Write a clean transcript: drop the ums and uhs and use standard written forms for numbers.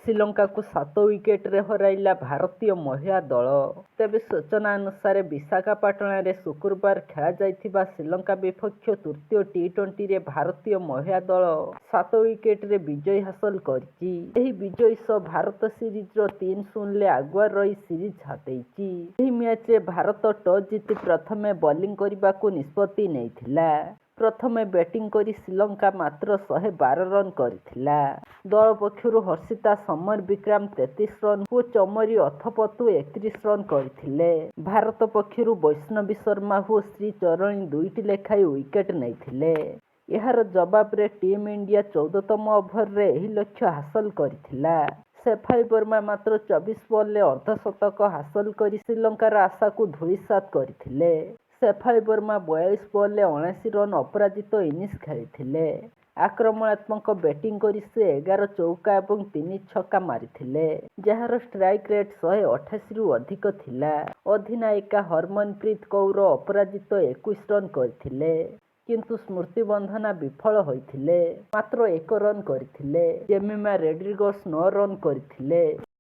ଶ୍ରୀଲଙ୍କାକୁ 7 ୱିକେଟରେ ହରାଇଲା ଭାରତୀୟ ମହିଳା ଦଳ। ତେବେ ସୂଚନା ଅନୁସାରେ ବିଶାଖାପାଟଣାରେ ଶୁକ୍ରବାର ଖେଳାଯାଇଥିବା ଶ୍ରୀଲଙ୍କା ବିପକ୍ଷ ତୃତୀୟ ଟି-20ରେ ଭାରତୀୟ ମହିଳା ଦଳ 7 ୱିକେଟରେ ବିଜୟ ହାସଲ କରିଛି। ଏହି ବିଜୟ ସହ ଭାରତ ସିରିଜର 3-0ରେ ଆଗୁଆ ରହି ସିରିଜ ହାତେଇଛି। ଏହି ମ୍ୟାଚରେ ଭାରତ ଟସ୍ ଜିତି ପ୍ରଥମେ ବୋଲିଂ କରିବାକୁ ନିଷ୍ପତ୍ତି ନେଇଥିଲା। ପ୍ରଥମେ ବ୍ୟାଟିଂ କରି ଶ୍ରୀଲଙ୍କା ମାତ୍ର 112 ରନ୍ କରିଥିଲା। ଦଳ ପକ୍ଷରୁ ହର୍ଷିତା ସମର ବିକ୍ରାମ 33 ରନ୍ ଓ ଚମରୀ ଅଥପତୁ 31 ରନ୍ କରିଥିଲେ। ଭାରତ ପକ୍ଷରୁ ବୈଷ୍ଣବୀ ଶର୍ମା ଓ ଶ୍ରୀଚରଣୀ 2ଟି ଲେଖାଏଁ ୱିକେଟ୍ ନେଇଥିଲେ। ଏହାର ଜବାବରେ ଟିମ୍ ଇଣ୍ଡିଆ 14ତମ ଓଭରରେ ଏହି ଲକ୍ଷ୍ୟ ହାସଲ କରିଥିଲା। ଶେଫାଳି ବର୍ମା ମାତ୍ର 24 ବଲ୍ରେ ଅର୍ଦ୍ଧଶତକ ହାସଲ କରି ଶ୍ରୀଲଙ୍କାର ଆଶାକୁ ଧୂଳିସାତ୍ କରିଥିଲେ। ଶେଫାଳି ବର୍ମା 42 ବଲ୍ରେ 79 ରନ୍ ଅପରାଜିତ ଇନିଂସ ଖେଳିଥିଲେ। ଆକ୍ରମଣାତ୍ମକ ବ୍ୟାଟିଂ କରି ସେ 11 ଚୌକା ଏବଂ 3 ଛକା ମାରିଥିଲେ, ଯାହାର ଷ୍ଟ୍ରାଇକ୍ ରେଟ୍ 188ରୁ ଅଧିକ ଥିଲା। ଅଧିନାୟିକା ହରମନପ୍ରୀତ କୌର ଅପରାଜିତ 21 ରନ୍ କରିଥିଲେ, କିନ୍ତୁ ସ୍ମୃତି ବନ୍ଧନା ବିଫଳ ହୋଇଥିଲେ। ମାତ୍ର 1 ରନ୍ କରିଥିଲେ। ଜେମିମା ରୋଡ୍ରିଗସ୍ 9 ରନ୍ କରିଥିଲେ।